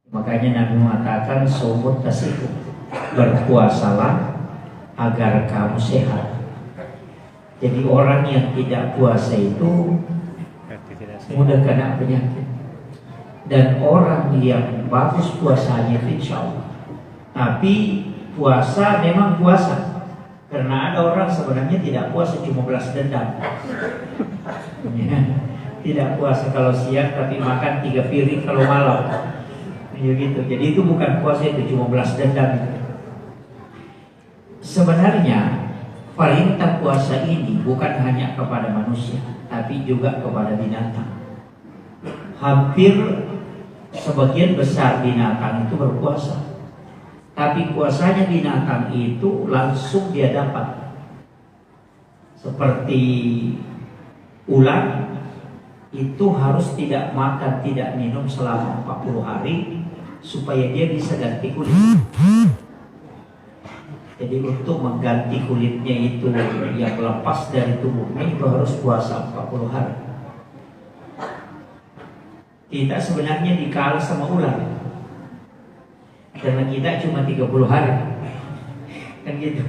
Makanya Nabi mengatakan sumut tasiku, berpuasalah agar kamu sehat. Jadi orang yang tidak puasa itu mudah kena penyakit. Dan orang yang bagus puasanya insya Allah. Tapi puasa memang puasa. Karena ada orang sebenarnya tidak puasa, cuma balas dendam. Ya, tidak puasa kalau siang tapi makan 3 piring kalau malam. Ya gitu. Jadi itu bukan puasa, itu cuma balas dendam. Sebenarnya perintah puasa ini bukan hanya kepada manusia, tapi juga kepada binatang. Hampir sebagian besar binatang itu berpuasa, tapi puasanya binatang itu langsung dia dapat. Seperti ular itu harus tidak makan, tidak minum selama 40 hari supaya dia bisa ganti kulit. Jadi untuk mengganti kulitnya itu yang lepas dari tubuhnya itu harus puasa 40 hari. Kita sebenarnya dikalah sama ular, karena kita cuma 30 hari. Kan gitu.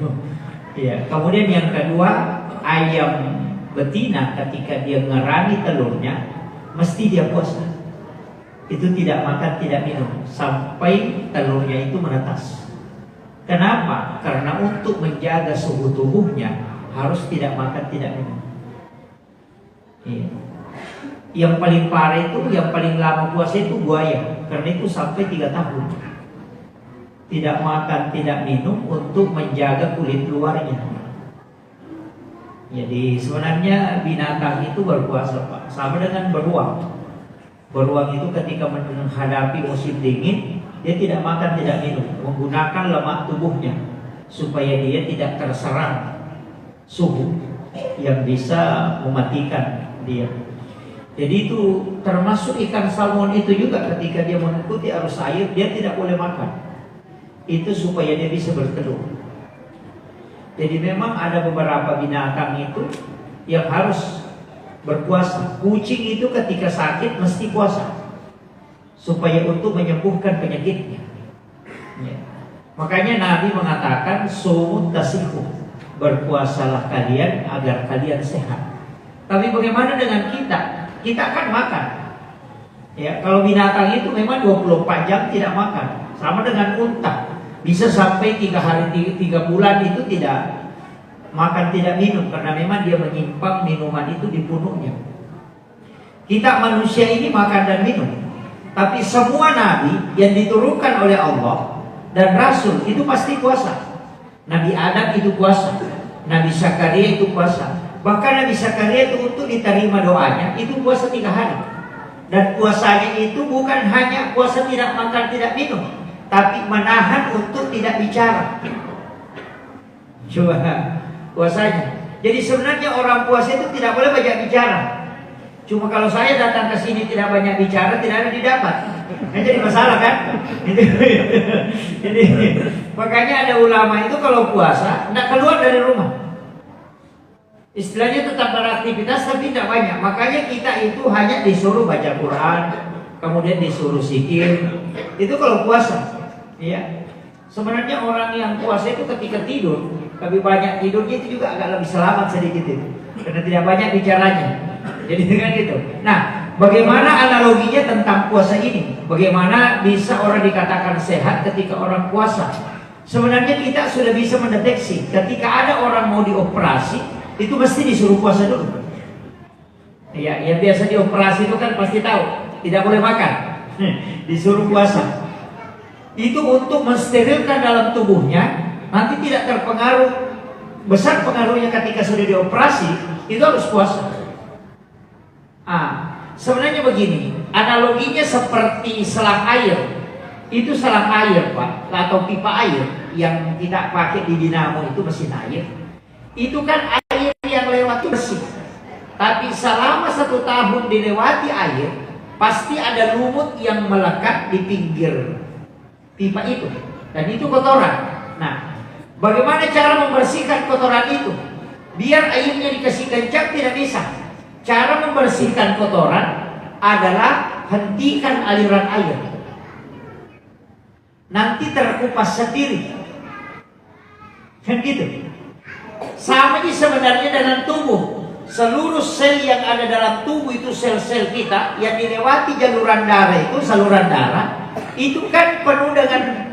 Ya. Kemudian yang kedua, ayam betina ketika dia ngerani telurnya mesti dia puasa. Itu tidak makan, tidak minum sampai telurnya itu menetas. Kenapa? Karena untuk menjaga suhu tubuhnya harus tidak makan, tidak minum. Iya. Yang paling parah itu, yang paling lama puasa itu buaya. Karena itu sampai 3 tahun tidak makan, tidak minum untuk menjaga kulit luarnya. Jadi sebenarnya binatang itu berpuasa, Pak. Sama dengan beruang. Beruang itu ketika menghadapi musim dingin, dia tidak makan, tidak minum, menggunakan lemak tubuhnya supaya dia tidak terserang suhu yang bisa mematikan dia. Jadi itu termasuk ikan salmon itu juga, ketika dia mengikuti arus air dia tidak boleh makan. Itu supaya dia bisa bertelur. Jadi memang ada beberapa binatang itu yang harus berpuasa. Kucing itu ketika sakit mesti puasa supaya untuk menyembuhkan penyakitnya. Ya. Makanya Nabi mengatakan sumut tasihu, berpuasalah kalian agar kalian sehat. Tapi bagaimana dengan kita? Kita akan makan. Ya, kalau binatang itu memang 24 jam tidak makan. Sama dengan unta, bisa sampai 3 hari 3 bulan itu tidak makan, tidak minum, karena memang dia menyimpan minuman itu di punuknya. Kita manusia ini makan dan minum. Tapi semua nabi yang diturunkan oleh Allah dan Rasul itu pasti puasa. Nabi Adam itu puasa, Nabi Zakaria itu puasa. Bahkan Nabi Zakaria itu untuk diterima doanya itu puasa 3 hari. Dan puasanya itu bukan hanya puasa tidak makan, tidak minum, tapi menahan untuk tidak bicara. Coba puasanya. Jadi sebenarnya orang puasa itu tidak boleh banyak bicara. Cuma kalau saya datang ke sini tidak banyak bicara, tidak ada didapat. Nah, jadi masalah kan? Jadi makanya ada ulama itu kalau puasa tidak keluar dari rumah. Istilahnya tetap beraktivitas tapi tidak banyak. Makanya kita itu hanya disuruh baca Quran, kemudian disuruh zikir. Itu kalau puasa. Ya. Sebenarnya orang yang puasa itu ketika tidur, lebih banyak tidurnya itu juga agak lebih selamat sedikit itu. Karena tidak banyak bicaranya. Jadi dengan itu. Nah, bagaimana analoginya tentang puasa ini? Bagaimana bisa orang dikatakan sehat ketika orang puasa? Sebenarnya kita sudah bisa mendeteksi ketika ada orang mau dioperasi, itu mesti disuruh puasa dulu. Ya, yang biasa dioperasi itu kan pasti tahu, tidak boleh makan. Disuruh puasa. Itu untuk mensterilkan dalam tubuhnya, nanti tidak terpengaruh. Besar pengaruhnya ketika sudah dioperasi, itu harus puasa. Sebenarnya begini, analoginya seperti selang air. Itu selang air, Pak, atau pipa air yang kita pakai di dinamo itu mesin air. Itu kan air yang lewat bersih. Tapi selama 1 tahun dilewati air, pasti ada lumut yang melekat di pinggir pipa itu. Dan itu kotoran. Nah, bagaimana cara membersihkan kotoran itu? Biar airnya dikasih kencang tidak bisa. Cara membersihkan kotoran adalah hentikan aliran air. nanti terkupas sendiri. Kan gitu. Sama aja sebenarnya dengan tubuh. Seluruh sel yang ada dalam tubuh itu sel-sel kita yang dilewati jaluran darah itu, saluran darah, itu kan penuh dengan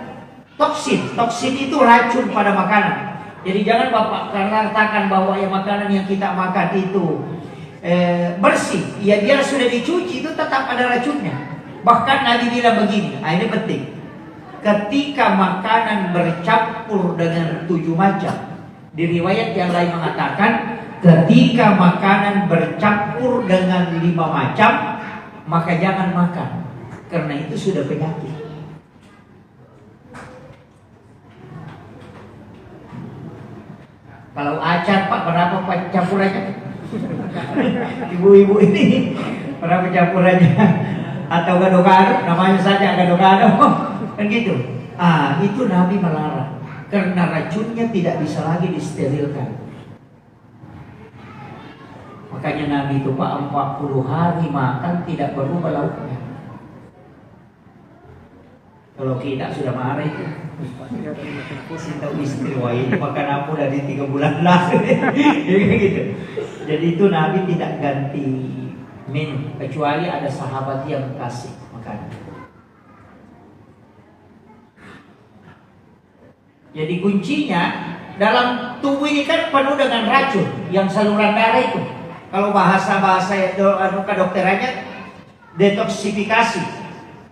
toksin. Toksin itu racun pada makanan. Jadi jangan Bapak katakan bahwa ya makanan yang kita makan itu bersih. Ya dia sudah dicuci itu tetap ada racunnya. Bahkan Nabi bilang begini, ini penting. Ketika makanan bercampur dengan 7 macam, di riwayat yang lain mengatakan ketika makanan bercampur dengan 5 macam, maka jangan makan, karena itu sudah penyakit. Kalau acar Pak, berapa campurannya? Ibu-ibu ini berapa campurannya? Atau gado-gado, namanya saja gado-gado, kan gitu. Itu Nabi melarang, karena racunnya tidak bisa lagi disterilkan. Makanya Nabi itu Pak 40 hari makan tidak berubah lauknya. Kalau kita sudah marah itu tahu istri, wah ini makan apa dari 3 bulan lalu. Gitu. Jadi itu Nabi tidak ganti minum, kecuali ada sahabat yang kasih makan. Jadi kuncinya dalam tubuh ini kan penuh dengan racun yang saluran darah itu. Kalau bahasa-bahasa kedokterannya detoksifikasi,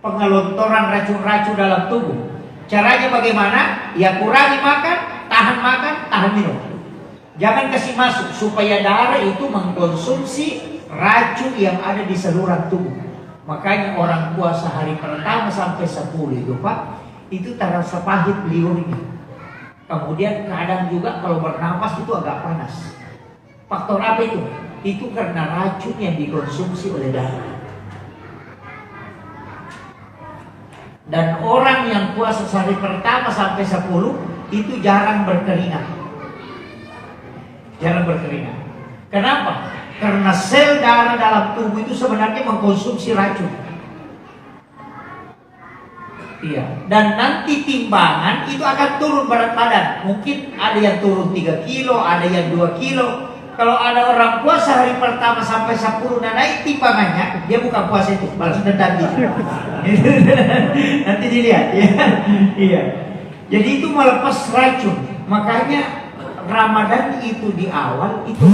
pengelontoran racun-racun dalam tubuh. Caranya bagaimana? Ya kurangi makan, tahan minum. Jangan kasih masuk supaya darah itu mengkonsumsi racun yang ada di saluran tubuh. Makanya orang puasa hari pertama sampai 10 itu Pak, itu terasa pahit liurnya. Kemudian kadang juga kalau bernapas itu agak panas. Faktor apa itu? Itu karena racun yang dikonsumsi oleh darah. Dan orang yang puasa hari pertama sampai 10 itu jarang berkeringat. Jarang berkeringat. Kenapa? Karena sel darah dalam tubuh itu sebenarnya mengkonsumsi racun. Iya. Dan nanti timbangan itu akan turun berat badan. Mungkin ada yang turun 3 kilo, ada yang 2 kilo. Kalau ada orang puasa hari pertama sampai 10 dan naik timbangannya, dia bukan puasa itu, balas dendam gitu. Nanti dilihat ya. Iya. Jadi itu melepas racun. Makanya Ramadan itu di awal itu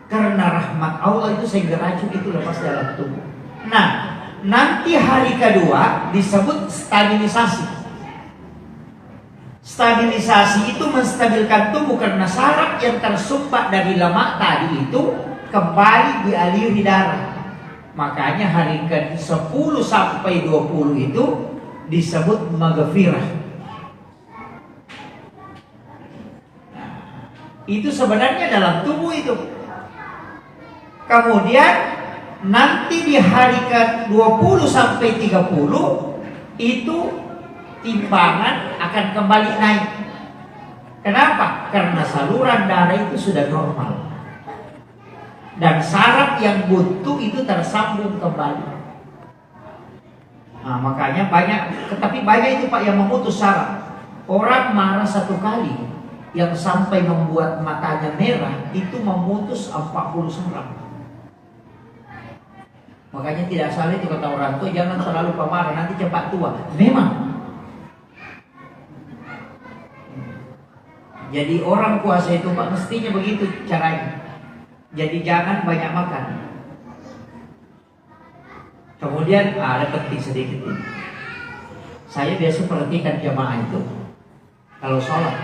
karena rahmat Allah itu sehingga racun itu lepas dalam tubuh. Nah, nanti hari kedua disebut stabilisasi. Stabilisasi itu menstabilkan tubuh karena saraf yang tersumbat dari lemak tadi itu kembali dialiri darah. Makanya hari ke-10 sampai 20 itu disebut maghfirah. Itu sebenarnya dalam tubuh itu. Kemudian nanti di hari ke-20 sampai 30 itu timbangan akan kembali naik. Kenapa? Karena saluran darah itu sudah normal. Dan saraf yang buntu itu tersambung kembali. Nah, makanya tapi banyak itu Pak yang memutus saraf. Orang marah 1 kali yang sampai membuat matanya merah itu memutus 40 saraf. Makanya tidak salah itu kata orang tua, jangan terlalu pemarah, nanti cepat tua. Memang. Jadi orang puasa itu Pak mestinya begitu caranya. Jadi jangan banyak makan. Kemudian ada penting sedikit ini. Saya biasa perhatikan jamaah itu kalau sholat.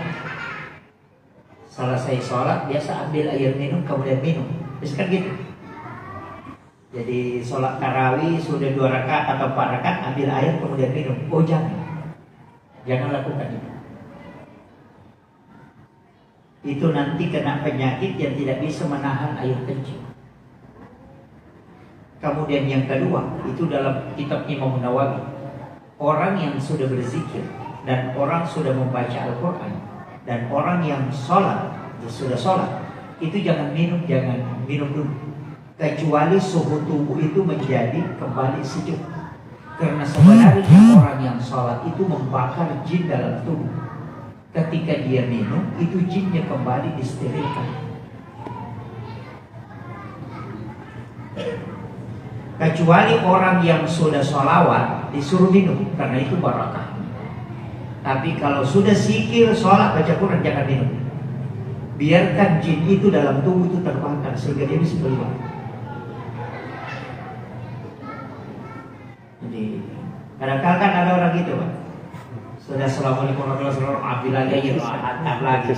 Selesai sholat biasa ambil air minum kemudian minum. Biasa kan gitu. Jadi sholat tarawih sudah 2 rakaat atau 4 rakaat ambil air kemudian minum. Oh jangan. Jangan lakukan itu. Itu nanti kena penyakit yang tidak bisa menahan air kencing. Kemudian yang kedua, itu dalam kitab Imam Nawawi, orang yang sudah berzikir dan orang sudah membaca Al-Quran dan orang yang sholat, sudah sholat, itu jangan minum dulu, kecuali suhu tubuh itu menjadi kembali sejuk. Karena sebenarnya orang yang sholat itu membakar jin dalam tubuh. Ketika dia minum, itu jinnya kembali disterilkan. Kecuali orang yang sudah sholawat disuruh minum, karena itu barakah. Tapi kalau sudah zikir, sholat, baca Quran, jangan minum. Biarkan jin itu dalam tubuh itu terbakar sehingga dia bisa keluar. Jadi kadang-kadang kan ada orang gitu, Pak. Sudah assalamualaikum warahmatullahi wabarakatuh, ambil lagi ya, hantar lagi.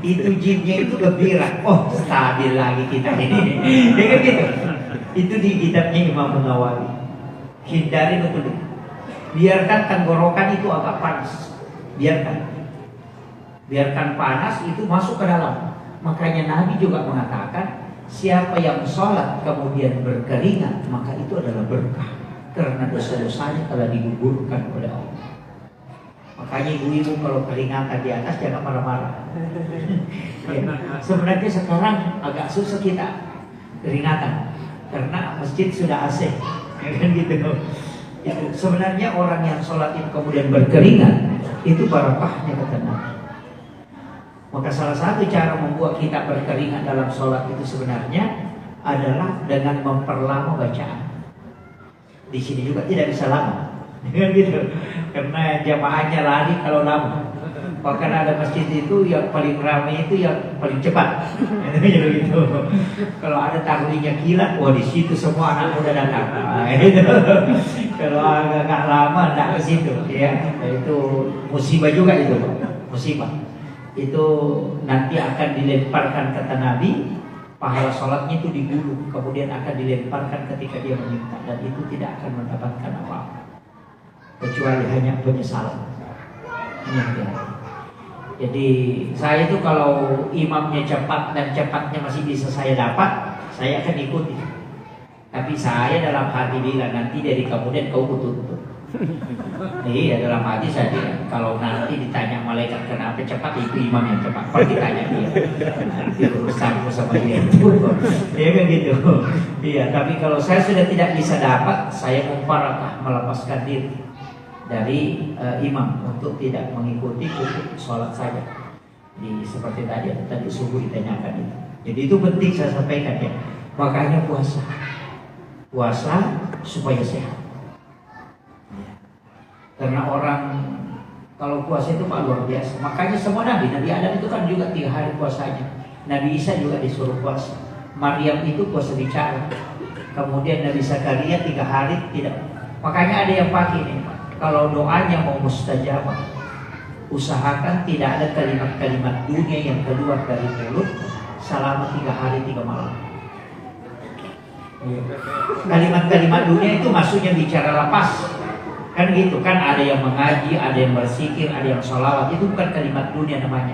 Itu jinnya itu gembira. Oh, stabil lagi kita ini. Ya kan gitu. Itu di kitabnya Imam Nawawi. Hindari betul. Biarkan tenggorokan itu agak panas. Biarkan panas itu masuk ke dalam. Makanya Nabi juga mengatakan, siapa yang sholat kemudian berkeringat, maka itu adalah berkah. Karena dosa-dosanya telah digugurkan oleh Allah. Makanya ibu-ibu kalau keringatan di atas jangan marah-marah. Ya. Sebenarnya sekarang agak susah kita keringatan karena masjid sudah AC. Kan gitu. Itu sebenarnya orang yang sholat itu kemudian berkeringat itu barakahnya kata Nabi. Maka salah satu cara membuat kita berkeringat dalam sholat itu sebenarnya adalah dengan memperlama bacaan. Di sini juga tidak bisa lama. Gitu. Karena jamaahnya lari kalau lama. Bahkan ada masjid itu yang paling ramai itu yang paling cepat. Gitu. Kalau ada tahlinya kilat, wah di situ semua anak muda datang. Gitu. Kalau agak lama tidak ke situ, ya. Itu musibah juga itu, musibah. Itu nanti akan dilemparkan kata Nabi. Pahala sholatnya itu digulung, kemudian akan dilemparkan ketika dia meminta, dan itu tidak akan mendapatkan apa-apa kecuali hanya penyesalan. Jadi saya itu kalau imamnya cepat dan cepatnya masih bisa saya dapat, saya akan ikuti. Tapi saya dalam hati bilang nanti dari kemudian kau tutup. Iya, dalam hati saya bilang kalau nanti ditanya malaikat kenapa cepat, itu imam yang cepat. Kalau ditanya dia, nanti urusanku sama dia. Iya kan gitu. Iya, tapi kalau saya sudah tidak bisa dapat, saya mumparakah melepaskan diri dari imam untuk tidak mengikuti cukup sholat saja. Seperti tadi subuh ditanyakan itu. Jadi itu penting saya sampaikan ya. Makanya puasa supaya sehat. Karena orang kalau puasa itu luar biasa. Makanya semua Nabi Adam itu kan juga 3 hari puasanya. Nabi Isa juga disuruh puasa. Maryam itu puasa bicara. Kemudian Nabi Zakaria 3 hari tidak. Makanya ada yang pakai nih, kalau doanya mau mustajabah, usahakan tidak ada kalimat-kalimat dunia yang keluar dari mulut selama 3 hari 3 malam. Kalimat-kalimat dunia itu maksudnya bicara lepas. Kan gitu kan, ada yang mengaji, ada yang berzikir, ada yang sholawat. Itu bukan kalimat dunia namanya.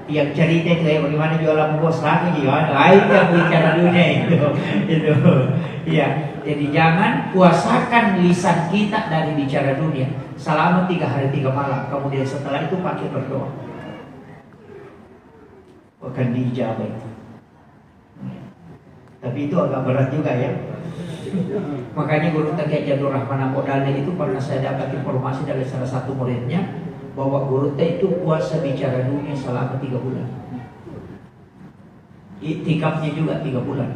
Yang cerita kayak bagaimana jualan bos lagi gimana, itu yang bicara dunia itu. Iya. Jadi jangan puasakan lisan kita dari bicara dunia selama 3 hari 3 malam. Kemudian setelah itu pakai berdoa, akan diijabah itu. Tapi itu agak berat juga ya. Makanya Guru Tengah Jadul Rahman Modalnya itu pernah saya dapat informasi dari salah satu muridnya bahwa Guru Tengah itu puasa bicara dunia selama 3 bulan. Iktikafnya juga 3 bulan.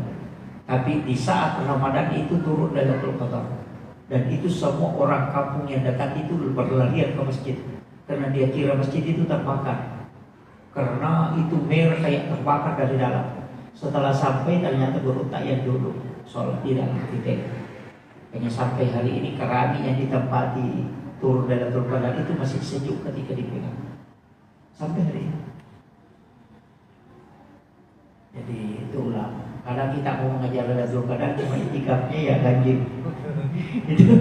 Tapi di saat Ramadan itu turun Lailatul Qadar. Dan itu semua orang kampung yang dekat itu berlarian ke masjid. Karena dia kira masjid itu terbakar. Karena itu merah kayak terbakar dari dalam. Setelah sampai ternyata Guru Tengah dulu sholat di dalam titik. Hanya sampai hari ini keramik yang ditempati turun Lailatul Qadar itu masih sejuk ketika dipegang. Sampai hari ini. Jadi itu ulama. Kadang kita mau mengajar Lailatul Qadar cuma itikafnya ya ganjil. Itu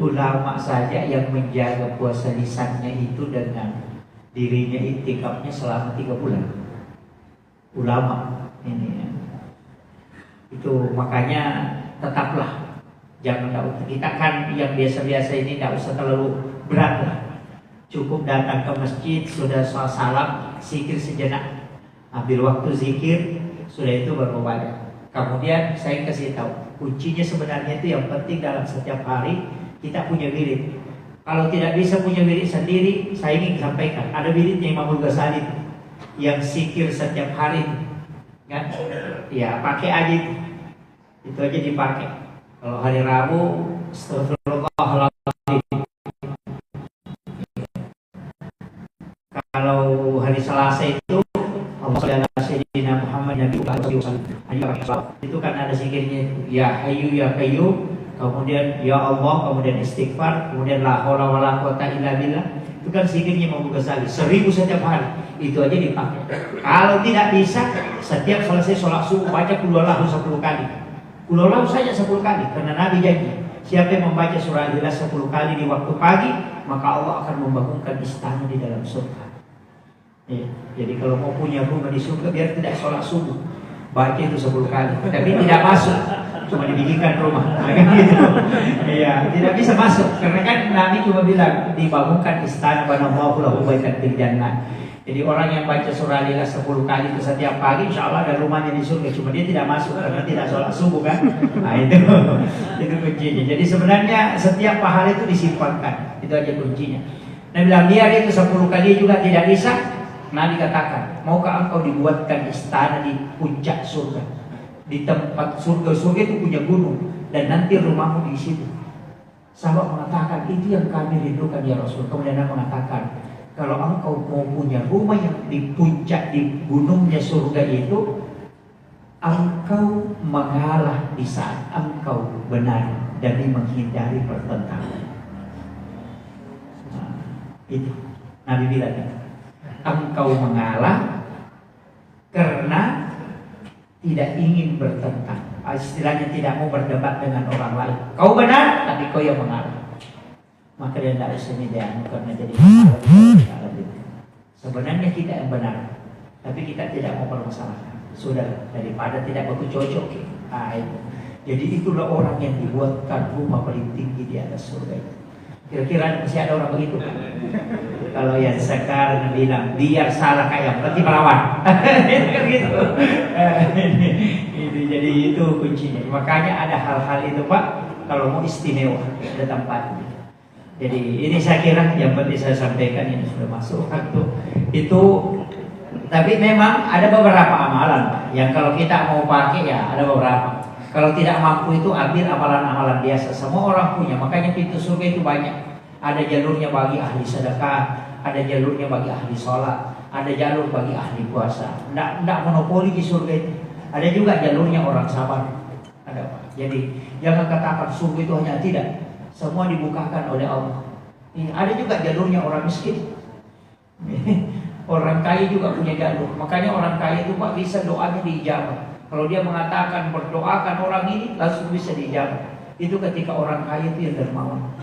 ulama saja yang menjaga puasa lisannya itu dengan dirinya itikafnya selama 3 bulan. Ulama ini ya. Itu makanya tetaplah jangan kita kan yang biasa-biasa ini tidak usah terlalu berat lah. Cukup datang ke masjid, sudah salam, zikir sejenak, ambil waktu zikir, sudah itu baru banyak. Kemudian saya kasih tahu kuncinya sebenarnya itu yang penting dalam setiap hari kita punya wirid. Kalau tidak bisa punya wirid sendiri, saya ingin sampaikan, ada wiridnya Imam Ghazali yang zikir setiap hari, kan? Ya pakai aja itu aja dipakai. Kalau hari Rabu, astagfirullahaladzim. Kalau hari Selasa itu Sayyidina Muhammad Nabi itu kan ada zikirnya ya Hayyu ya Qayyum, kemudian ya Allah, kemudian istighfar, kemudian la haula wala quwata illa billah. Itu kan zikirnya Imam Ghazali 1000 setiap hari. Itu aja dipakai. Kalau tidak bisa, setiap selesai sholat subuh baca qul huwallahu 10 kali. Qul huwallahu saja 10 kali, karena Nabi janji siapa yang membaca surah Al-Ikhlas 10 kali di waktu pagi, maka Allah akan membangunkan istana di dalam surga. Ya, jadi kalau mau punya rumah di surga biar tidak sholat subuh, baca itu 10 kali. Tapi tidak masuk, cuma dibikinkan rumah, kan gitu. Iya, tidak bisa masuk karena kan Nabi cuma bilang dibangunkan istana pada Allahu baitan fil jannah. Jadi orang yang baca surah Al-Ikhlas 10 kali itu setiap pagi, insya Allah ada rumahnya di surga. Cuma dia tidak masuk karena tidak sholat subuh kan. Nah itu kuncinya. Jadi sebenarnya setiap pahala itu disimpankan. Itu aja kuncinya. Nabi bilang biar itu 10 kali juga tidak bisa. Nabi katakan, maukah engkau dibuatkan istana di puncak surga, di tempat surga itu punya gunung dan nanti rumahmu di situ. Sahabat mengatakan itu yang kami rindukan ya Rasul. Kemudian Nabi mengatakan, kalau engkau mau punya rumah yang di puncak di gunungnya surga itu, engkau mengalah di saat engkau benar dari menghindari pertentangan. Nah, itu Nabi bilang, engkau mengalah karena tidak ingin bertentang. Istilahnya tidak mau berdebat dengan orang lain. Kau benar, tapi kau yang mengalah. Maka dia tidak bisa dianu karena jadi masalah. Sebenarnya kita yang benar, tapi kita tidak mau permasalahkan. Sudah, daripada tidak baku cocok. Nah, itu. Jadi itulah orang yang dibuatkan rumah paling tinggi di atas surga itu. Kira-kira masih ada orang begitu kan? Kalau yang sekarang bilang biar salah kayak berarti melawan. Gitu. Jadi itu kuncinya. Makanya ada hal-hal itu Pak, kalau mau istimewa ada tempatnya. Jadi ini saya kira yang penting saya sampaikan, ini sudah masuk waktu itu. Tapi memang ada beberapa amalan Pak, yang kalau kita mau pakai ya ada beberapa. Kalau tidak mampu itu ambil amalan-amalan biasa. Semua orang punya. Makanya pintu surga itu banyak. Ada jalurnya bagi ahli sedekah, ada jalurnya bagi ahli sholat, ada jalur bagi ahli puasa. Tidak monopoli di surga itu. Ada juga jalurnya orang sabar. Ada Pak. Jadi jangan katakan surga itu hanya tidak. Semua dibukakan oleh Allah. Ada juga jalurnya orang miskin. Orang kaya juga punya jalur. Makanya orang kaya itu Pak bisa doanya diijabah. Kalau dia mengatakan berdoakan orang ini langsung bisa dijawab. Itu ketika orang kaya itu yang dermawan.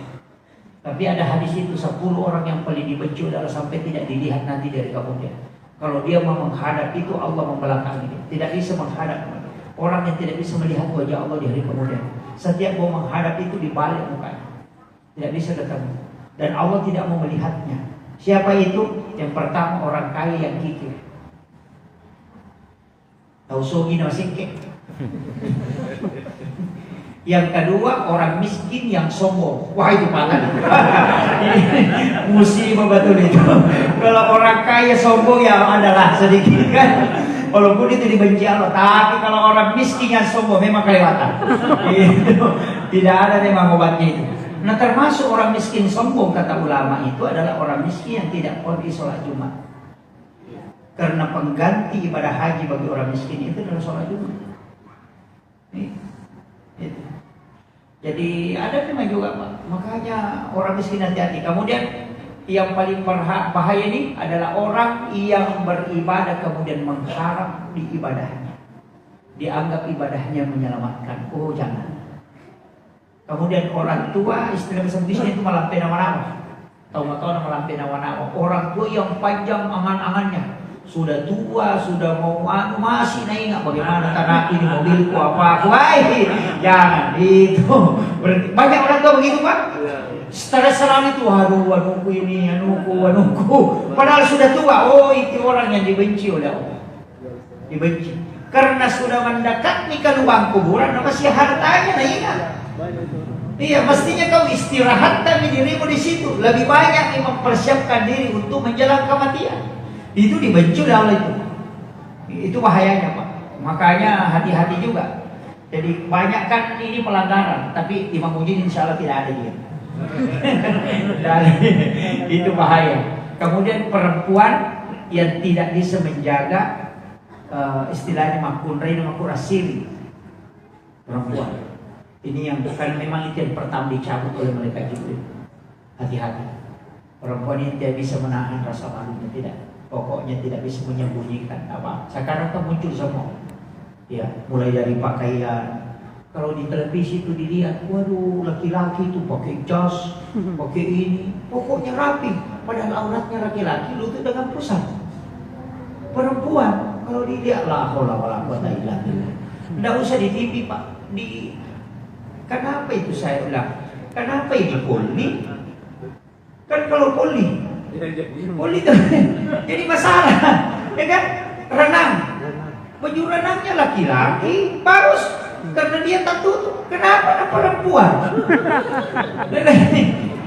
Tapi ada hadis itu 10 orang yang paling dibenci adalah sampai tidak dilihat nanti dari kemudian. Kalau dia mau menghadap itu Allah membelakangi dia. Tidak bisa menghadap. Orang yang tidak bisa melihat wajah Allah di hari kemudian. Setiap mau menghadap itu dibalik mukanya. Tidak bisa ketemu. Dan Allah tidak mau melihatnya. Siapa itu? Yang pertama orang kaya yang kikir. Tahu sogi nasi kek. Yang kedua orang miskin yang sombong. Wah itu parah. Musibah betul itu. Kalau orang kaya sombong ya adalah sedikit kan. Walaupun itu dibenci Allah. Tapi kalau orang miskin yang sombong memang kelewatan. Itu tidak ada memang obatnya itu. Nah termasuk orang miskin sombong kata ulama itu adalah orang miskin yang tidak pergi sholat Jumat. Karena pengganti ibadah haji bagi orang miskin itu adalah sholat Jumat. Jadi ada memang juga Pak. Makanya orang miskin hati-hati. Kemudian yang paling bahaya ini adalah orang yang beribadah kemudian mengharap di ibadahnya. Dianggap ibadahnya menyelamatkan. Oh jangan. Kemudian orang tua istilah bahasa Inggrisnya itu malah nama-nama. Tahu-tahu malah nama-nama. Orang tua yang panjang angan-angannya. Sudah tua, sudah mau masih ingat bagaimana tanah ini mobilku apa aku, jangan itu. Banyak orang tua begitu Pak. Setelah salam itu, anuku ini, anuku. Padahal sudah tua. Oh itu orang yang dibenci oleh Allah. Dibenci. Karena sudah mendekat nih ke lubang kuburan, masih hartanya ingat. Iya, mestinya kau istirahatkan dirimu di situ. Lebih banyak mempersiapkan diri untuk menjelang kematian. Itu dibenci oleh Allah itu. Itu bahayanya, Pak. Makanya hati-hati juga. Jadi banyak kan ini pelanggaran, tapi Imam Muhyiddin insya Allah tidak ada dia. Dan itu bahaya. Kemudian perempuan yang tidak bisa menjaga istilahnya makun reina makun asiri, perempuan ini yang bukan memang itu yang pertama dicabut oleh malaikat Jibril. Hati-hati, perempuan yang tidak bisa menahan rasa malunya, tidak, pokoknya tidak bisa menyembunyikan apa. Sekarang kan muncul semua, ya, mulai dari pakaian. Kalau di televisi itu dilihat, waduh, laki-laki itu pakai jas, pakai ini, pokoknya rapi. Padahal auratnya laki-laki, lutut dengan pusat. Perempuan, kalau dilihat, la haula wala quwata illa billah. Tidak usah di TV, Pak. Kenapa itu saya ulang? Kenapa ini poli? Kan kalau poli itu jadi masalah, ya kan? Renang, baju renangnya laki-laki, bagus. Karena dia tak tutup. Kenapa ada perempuan?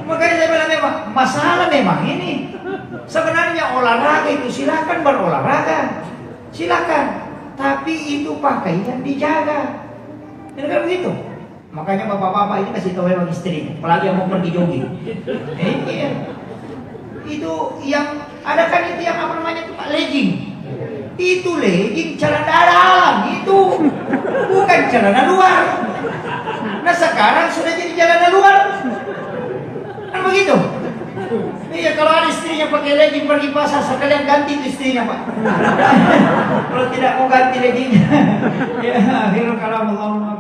Makanya saya bilang memang masalah memang ini. Sebenarnya olahraga itu silakan berolahraga, silakan. Tapi itu pakaian dijaga. Ini kan begitu. Makanya bapak-bapak ini kasih tahu memang istrinya, apalagi yang mau pergi jogging. Iya. Itu yang ada kan itu yang apa namanya itu Pak, legging. Itu legging celana dalam itu, bukan celana luar. Nah sekarang sudah jadi celana luar, kan begitu? Iya, kalau ada istrinya pakai legging pergi pasar, sekalian ganti itu istrinya, Pak. Kalau tidak mau ganti leggingnya, ya akhirnya kalau Allah